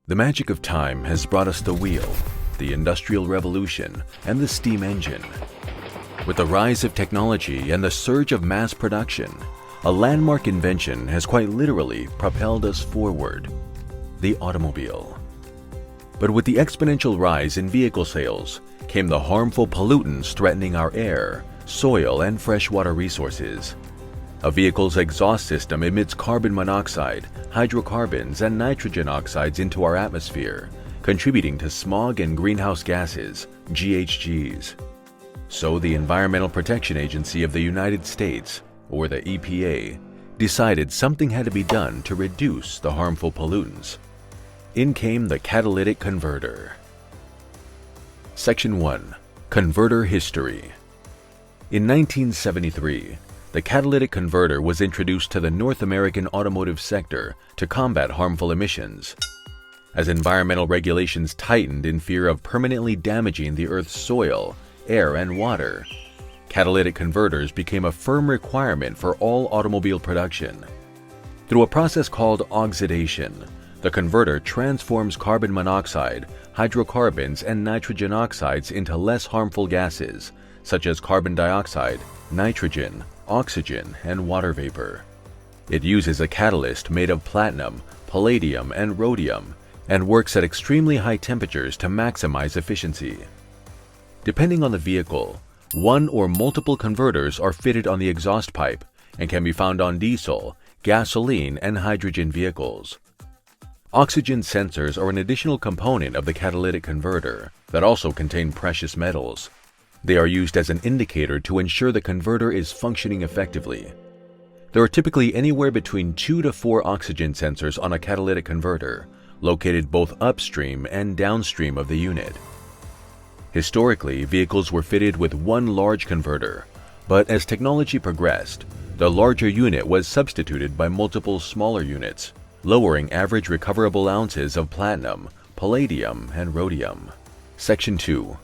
The magic of time has brought us the wheel, the Industrial Revolution, and the steam engine. With the rise of technology and the surge of mass production, a landmark invention has quite literally propelled us forward: the automobile. But with the exponential rise in vehicle sales came the harmful pollutants threatening our air, soil, and freshwater resources. A vehicle's exhaust system emits carbon monoxide, hydrocarbons, and nitrogen oxides into our atmosphere, contributing to smog and greenhouse gases, GHGs. So the Environmental Protection Agency of the United States, or the EPA, decided something had to be done to reduce the harmful pollutants. In came the catalytic converter. Section 1. Converter History. In 1973, the catalytic converter was introduced to the North American automotive sector to combat harmful emissions. As environmental regulations tightened in fear of permanently damaging the Earth's soil, air, and water, catalytic converters became a firm requirement for all automobile production. Through a process called oxidation, the converter transforms carbon monoxide, hydrocarbons, and nitrogen oxides into less harmful gases, such as carbon dioxide, nitrogen, oxygen, and water vapor. It uses a catalyst made of platinum, palladium, and rhodium, and works at extremely high temperatures to maximize efficiency. Depending on the vehicle, one or multiple converters are fitted on the exhaust pipe and can be found on diesel, gasoline, and hydrogen vehicles. Oxygen sensors are an additional component of the catalytic converter that also contain precious metals. They are used as an indicator to ensure the converter is functioning effectively. There are typically anywhere between 2 to 4 oxygen sensors on a catalytic converter, located both upstream and downstream of the unit. Historically, vehicles were fitted with one large converter, but as technology progressed, the larger unit was substituted by multiple smaller units, lowering average recoverable ounces of platinum, palladium, and rhodium. Section 2.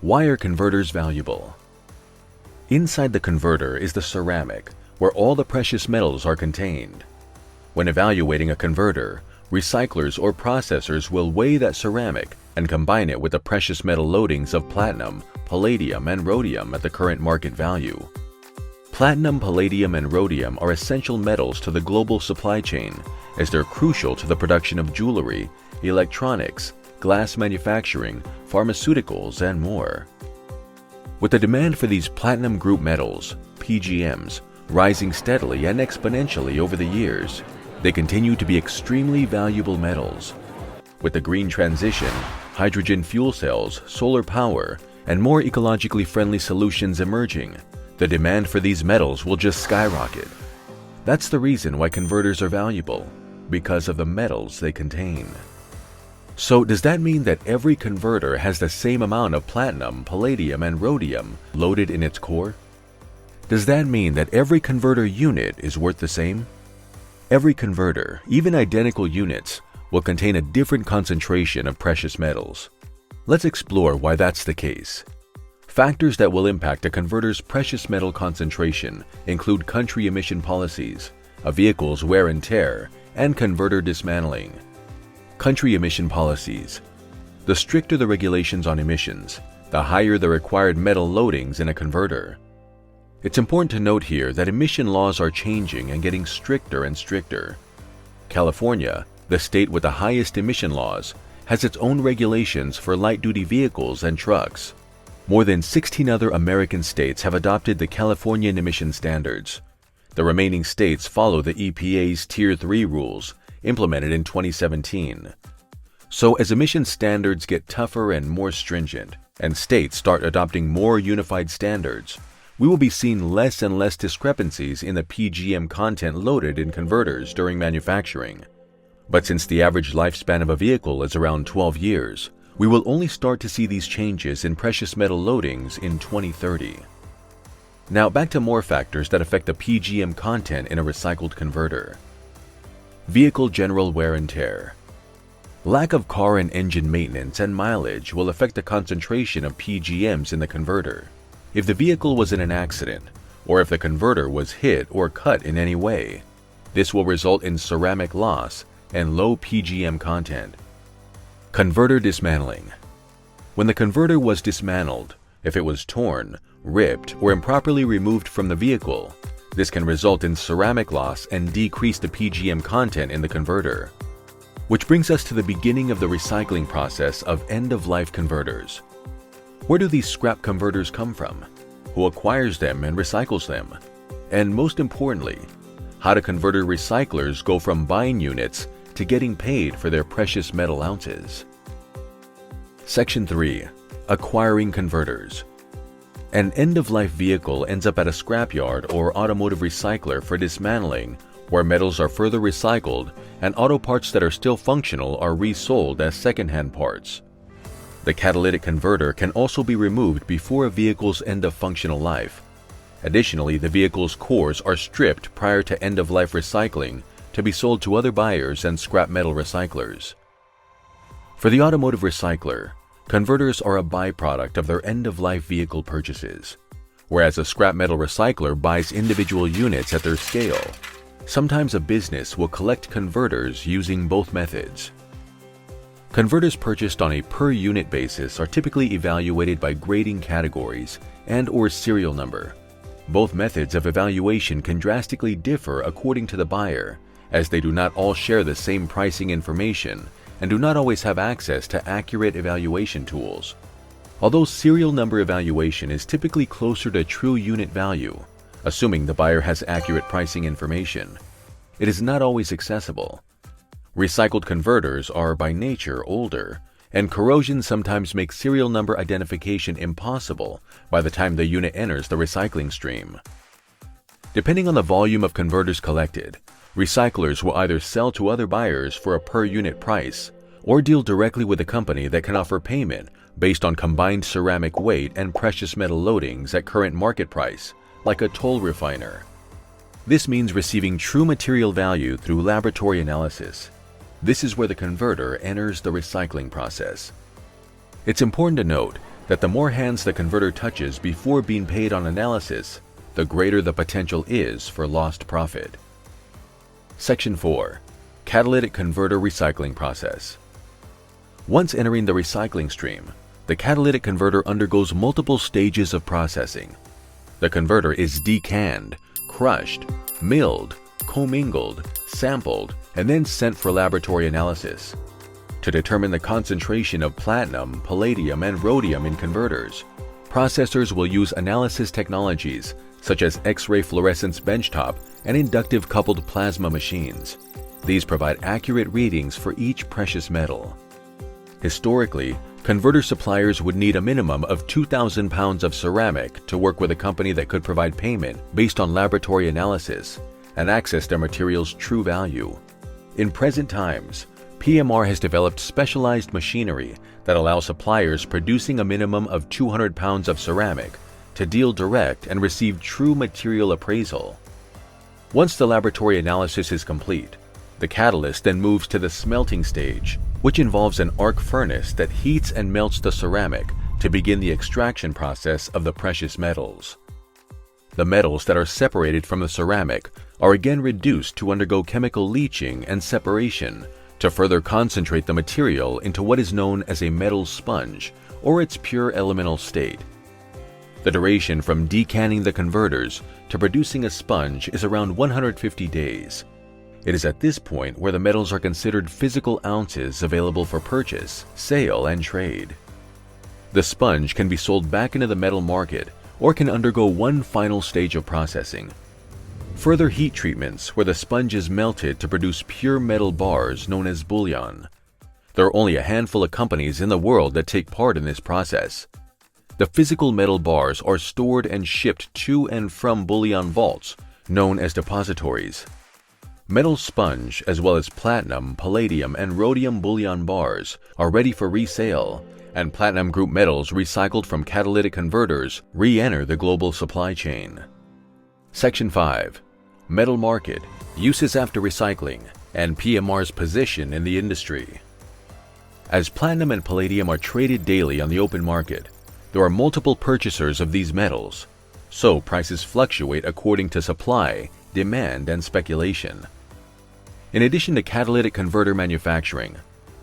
Why are converters valuable? Inside the converter is the ceramic, where all the precious metals are contained. When evaluating a converter, recyclers or processors will weigh that ceramic and combine it with the precious metal loadings of platinum, palladium, and rhodium at the current market value. Platinum, palladium, and rhodium are essential metals to the global supply chain, as they're crucial to the production of jewelry, electronics, glass manufacturing, pharmaceuticals, and more. With the demand for these platinum group metals, PGMs, rising steadily and exponentially over the years, they continue to be extremely valuable metals. With the green transition, hydrogen fuel cells, solar power, and more ecologically friendly solutions emerging, the demand for these metals will just skyrocket. That's the reason why converters are valuable, because of the metals they contain. So does that mean that every converter has the same amount of platinum, palladium, and rhodium loaded in its core? Does that mean that every converter unit is worth the same? Every converter, even identical units, will contain a different concentration of precious metals. Let's explore why that's the case. Factors that will impact a converter's precious metal concentration include country emission policies, a vehicle's wear and tear, and converter dismantling. Country emission policies. The stricter the regulations on emissions, the higher the required metal loadings in a converter. It's important to note here that emission laws are changing and getting stricter and stricter. California, the state with the highest emission laws, has its own regulations for light-duty vehicles and trucks. More than 16 other American states have adopted the Californian emission standards. The remaining states follow the EPA's Tier 3 rules, implemented in 2017. So as emission standards get tougher and more stringent, and states start adopting more unified standards, we will be seeing less and less discrepancies in the PGM content loaded in converters during manufacturing. But since the average lifespan of a vehicle is around 12 years, we will only start to see these changes in precious metal loadings in 2030. Now back to more factors that affect the PGM content in a recycled converter. Vehicle general wear and tear. Lack of car and engine maintenance and mileage will affect the concentration of PGMs in the converter. If the vehicle was in an accident, or if the converter was hit or cut in any way, this will result in ceramic loss and low PGM content. Converter dismantling. When the converter was dismantled, if it was torn, ripped, or improperly removed from the vehicle, this can result in ceramic loss and decrease the PGM content in the converter. Which brings us to the beginning of the recycling process of end-of-life converters. Where do these scrap converters come from? Who acquires them and recycles them? And most importantly, how do converter recyclers go from buying units to getting paid for their precious metal ounces? Section 3. Acquiring converters. An end-of-life vehicle ends up at a scrapyard or automotive recycler for dismantling, where metals are further recycled and auto parts that are still functional are resold as second-hand parts. The catalytic converter can also be removed before a vehicle's end of functional life. Additionally, the vehicle's cores are stripped prior to end-of-life recycling to be sold to other buyers and scrap metal recyclers. For the automotive recycler, converters are a byproduct of their end-of-life vehicle purchases, whereas a scrap metal recycler buys individual units at their scale. Sometimes a business will collect converters using both methods. Converters purchased on a per-unit basis are typically evaluated by grading categories and/or serial number. Both methods of evaluation can drastically differ according to the buyer, as they do not all share the same pricing information and do not always have access to accurate evaluation tools. Although serial number evaluation is typically closer to true unit value, assuming the buyer has accurate pricing information, it is not always accessible. Recycled converters are by nature older, and corrosion sometimes makes serial number identification impossible by the time the unit enters the recycling stream. Depending on the volume of converters collected, recyclers will either sell to other buyers for a per-unit price or deal directly with a company that can offer payment based on combined ceramic weight and precious metal loadings at current market price, like a toll refiner. This means receiving true material value through laboratory analysis. This is where the converter enters the recycling process. It's important to note that the more hands the converter touches before being paid on analysis, the greater the potential is for lost profit. Section 4. Catalytic converter recycling process. Once entering the recycling stream, the catalytic converter undergoes multiple stages of processing. The converter is decanned, crushed, milled, commingled, sampled, and then sent for laboratory analysis. To determine the concentration of platinum, palladium, and rhodium in converters, processors will use analysis technologies such as X-ray fluorescence benchtop and inductive coupled plasma machines. These provide accurate readings for each precious metal. Historically, converter suppliers would need a minimum of 2,000 pounds of ceramic to work with a company that could provide payment based on laboratory analysis and access their material's true value. In present times, PMR has developed specialized machinery that allows suppliers producing a minimum of 200 pounds of ceramic to deal direct and receive true material appraisal. Once the laboratory analysis is complete, the catalyst then moves to the smelting stage, which involves an arc furnace that heats and melts the ceramic to begin the extraction process of the precious metals. The metals that are separated from the ceramic are again reduced to undergo chemical leaching and separation to further concentrate the material into what is known as a metal sponge or its pure elemental state. The duration from decanning the converters to producing a sponge is around 150 days. It is at this point where the metals are considered physical ounces available for purchase, sale, and trade. The sponge can be sold back into the metal market or can undergo one final stage of processing. Further heat treatments where the sponge is melted to produce pure metal bars known as bullion. There are only a handful of companies in the world that take part in this process. The physical metal bars are stored and shipped to and from bullion vaults, known as depositories. Metal sponge, as well as platinum, palladium, and rhodium bullion bars, are ready for resale, and platinum group metals recycled from catalytic converters re-enter the global supply chain. Section 5. Metal market, uses after recycling, and PMR's position in the industry. As platinum and palladium are traded daily on the open market, there are multiple purchasers of these metals, so prices fluctuate according to supply, demand, and speculation. In addition to catalytic converter manufacturing,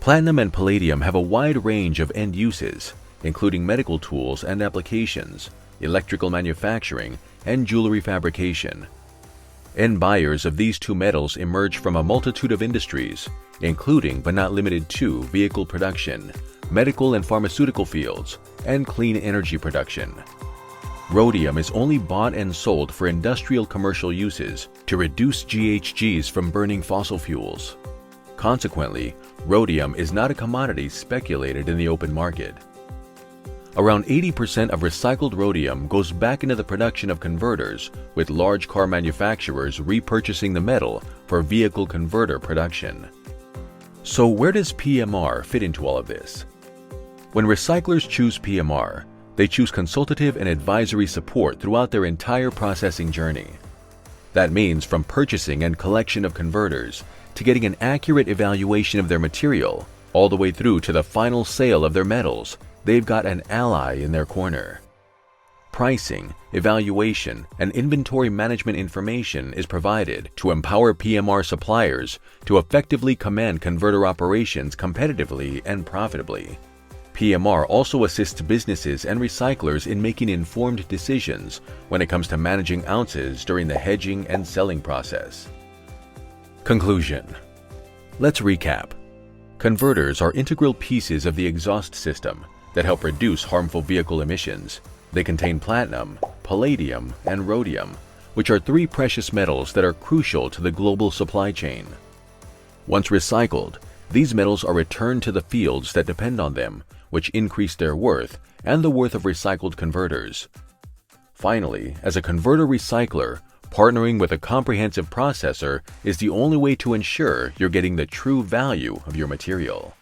Platinum and palladium have a wide range of end uses, including medical tools and applications, electrical manufacturing, and jewelry fabrication. End buyers of these two metals emerge from a multitude of industries, including but not limited to vehicle production, medical and pharmaceutical fields, and clean energy production. Rhodium is only bought and sold for industrial commercial uses to reduce GHGs from burning fossil fuels. Consequently, rhodium is not a commodity speculated in the open market. Around 80% of recycled rhodium goes back into the production of converters, with large car manufacturers repurchasing the metal for vehicle converter production. So where does PMR fit into all of this? When recyclers choose PMR, they choose consultative and advisory support throughout their entire processing journey. That means from purchasing and collection of converters to getting an accurate evaluation of their material, all the way through to the final sale of their metals, they've got an ally in their corner. Pricing, evaluation, and inventory management information is provided to empower PMR suppliers to effectively command converter operations competitively and profitably. PMR also assists businesses and recyclers in making informed decisions when it comes to managing ounces during the hedging and selling process. Conclusion. Let's recap. Converters are integral pieces of the exhaust system that help reduce harmful vehicle emissions. They contain platinum, palladium, and rhodium, which are three precious metals that are crucial to the global supply chain. Once recycled, these metals are returned to the fields that depend on them, which increase their worth and the worth of recycled converters. Finally, as a converter recycler, partnering with a comprehensive processor is the only way to ensure you're getting the true value of your material.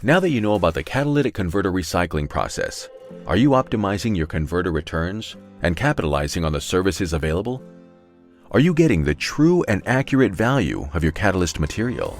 Now that you know about the catalytic converter recycling process, are you optimizing your converter returns and capitalizing on the services available? Are you getting the true and accurate value of your catalyst material?